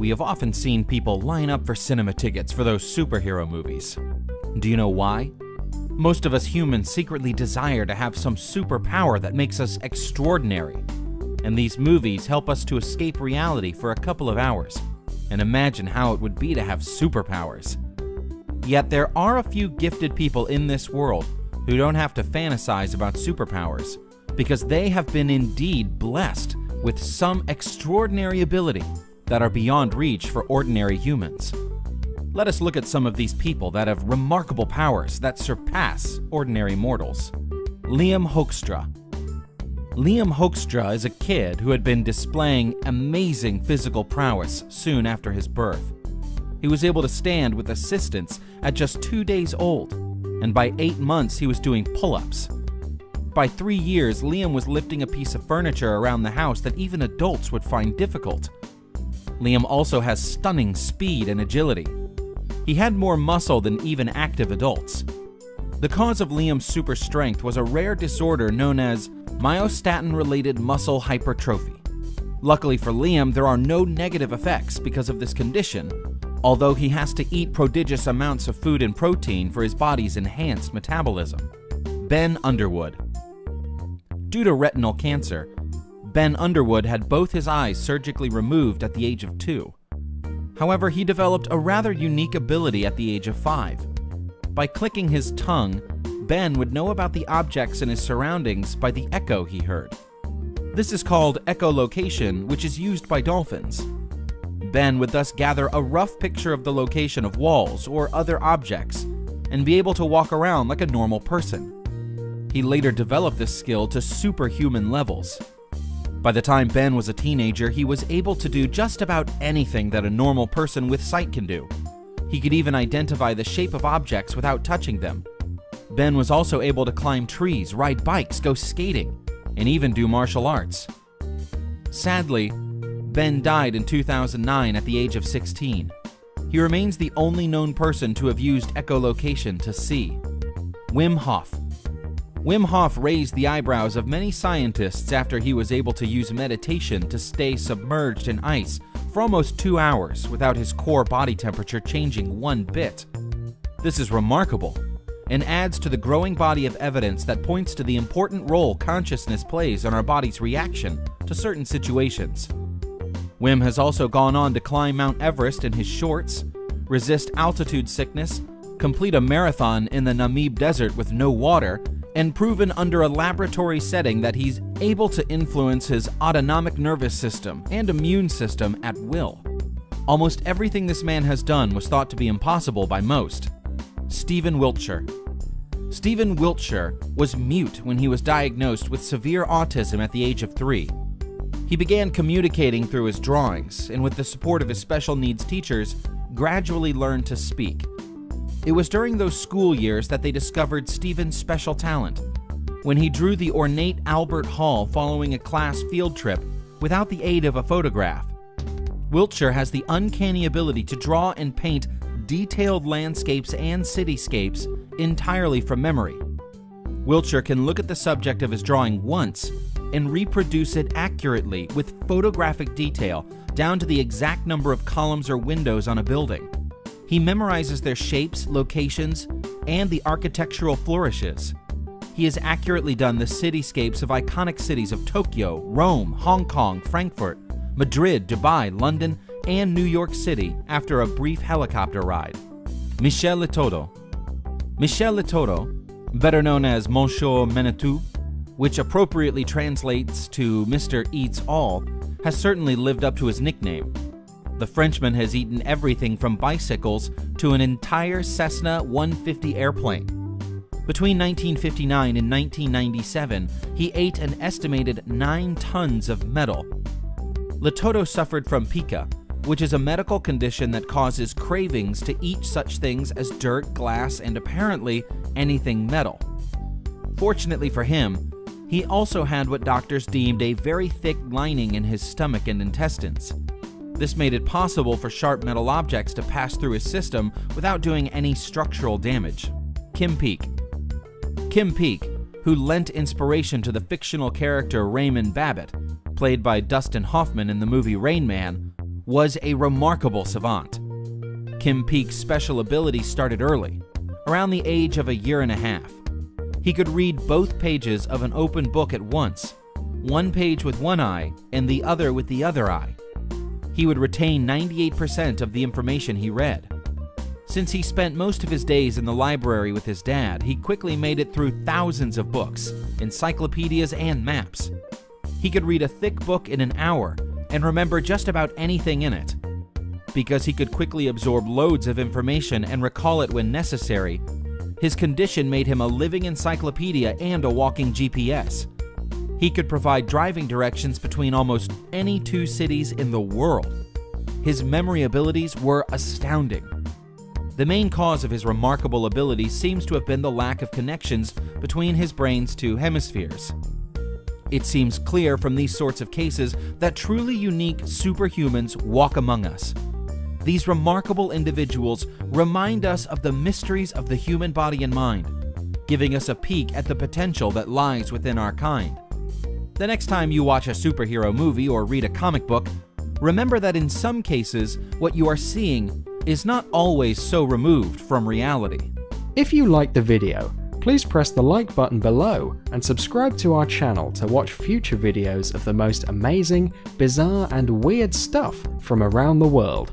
we have often seen people line up for cinema tickets for those superhero movies. Do you know why? Most of us humans secretly desire to have some superpower that makes us extraordinary. And these movies help us to escape reality for a couple of hours and imagine how it would be to have superpowers. Yet there are a few gifted people in this world who don't have to fantasize about superpowers because they have been indeed blessed with some extraordinary ability that are beyond reach for ordinary humans. Let us look at some of these people that have remarkable powers that surpass ordinary mortals. Liam Hoekstra. Liam Hoekstra is a kid who had been displaying amazing physical prowess soon after his birth. He was able to stand with assistance at just 2 days old, and by 8 months he was doing pull-ups. By 3 years, Liam was lifting a piece of furniture around the house that even adults would find difficult. Liam also has stunning speed and agility. He had more muscle than even active adults. The cause of Liam's super strength was a rare disorder known as myostatin-related muscle hypertrophy. Luckily for Liam, there are no negative effects because of this condition, although he has to eat prodigious amounts of food and protein for his body's enhanced metabolism. Ben Underwood. Due to retinal cancer, Ben Underwood had both his eyes surgically removed at the age of 2. However, he developed a rather unique ability at the age of 5. By clicking his tongue, Ben would know about the objects in his surroundings by the echo he heard. This is called echolocation, which is used by dolphins. Ben would thus gather a rough picture of the location of walls or other objects and be able to walk around like a normal person. He later developed this skill to superhuman levels. By the time Ben was a teenager, he was able to do just about anything that a normal person with sight can do. He could even identify the shape of objects without touching them. Ben was also able to climb trees, ride bikes, go skating, and even do martial arts. Sadly, Ben died in 2009 at the age of 16. He remains the only known person to have used echolocation to see. Wim Hof. Wim Hof raised the eyebrows of many scientists after he was able to use meditation to stay submerged in ice for almost 2 hours without his core body temperature changing one bit. This is remarkable and adds to the growing body of evidence that points to the important role consciousness plays on our body's reaction to certain situations. Wim has also gone on to climb Mount Everest in his shorts, resist altitude sickness, complete a marathon in the Namib Desert with no water, and proven under a laboratory setting that he's able to influence his autonomic nervous system and immune system at will. Almost everything this man has done was thought to be impossible by most. Stephen Wiltshire. Stephen Wiltshire was mute when he was diagnosed with severe autism at the age of 3. He began communicating through his drawings, and with the support of his special needs teachers, gradually learned to speak. It was during those school years that they discovered Stephen's special talent, when he drew the ornate Albert Hall following a class field trip without the aid of a photograph. Wiltshire has the uncanny ability to draw and paint detailed landscapes and cityscapes entirely from memory. Wiltshire can look at the subject of his drawing once and reproduce it accurately with photographic detail down to the exact number of columns or windows on a building. He memorizes their shapes, locations, and the architectural flourishes. He has accurately done the cityscapes of iconic cities of Tokyo, Rome, Hong Kong, Frankfurt, Madrid, Dubai, London, and New York City after a brief helicopter ride. Michel Letourneau. Michel Letourneau, better known as Monsieur Manitou, which appropriately translates to Mr. Eats All, has certainly lived up to his nickname. The Frenchman has eaten everything from bicycles to an entire Cessna 150 airplane. Between 1959 and 1997, he ate an estimated 9 tons of metal. Letourneau suffered from pica, which is a medical condition that causes cravings to eat such things as dirt, glass, and apparently anything metal. Fortunately for him, he also had what doctors deemed a very thick lining in his stomach and intestines. This made it possible for sharp metal objects to pass through his system without doing any structural damage. Kim Peek. Kim Peek, who lent inspiration to the fictional character Raymond Babbitt, played by Dustin Hoffman in the movie Rain Man, was a remarkable savant. Kim Peek's special ability started early, around the age of 1.5 years. He could read both pages of an open book at once, one page with one eye and the other with the other eye. He would retain 98% of the information he read. Since he spent most of his days in the library with his dad, he quickly made it through thousands of books, encyclopedias, and maps. He could read a thick book in an hour and remember just about anything in it. Because he could quickly absorb loads of information and recall it when necessary, his condition made him a living encyclopedia and a walking GPS. He could provide driving directions between almost any 2 cities in the world. His memory abilities were astounding. The main cause of his remarkable ability seems to have been the lack of connections between his brain's 2 hemispheres. It seems clear from these sorts of cases that truly unique superhumans walk among us. These remarkable individuals remind us of the mysteries of the human body and mind, giving us a peek at the potential that lies within our kind. The next time you watch a superhero movie or read a comic book, remember that in some cases, what you are seeing is not always so removed from reality. If you liked the video, please press the like button below and subscribe to our channel to watch future videos of the most amazing, bizarre, and weird stuff from around the world.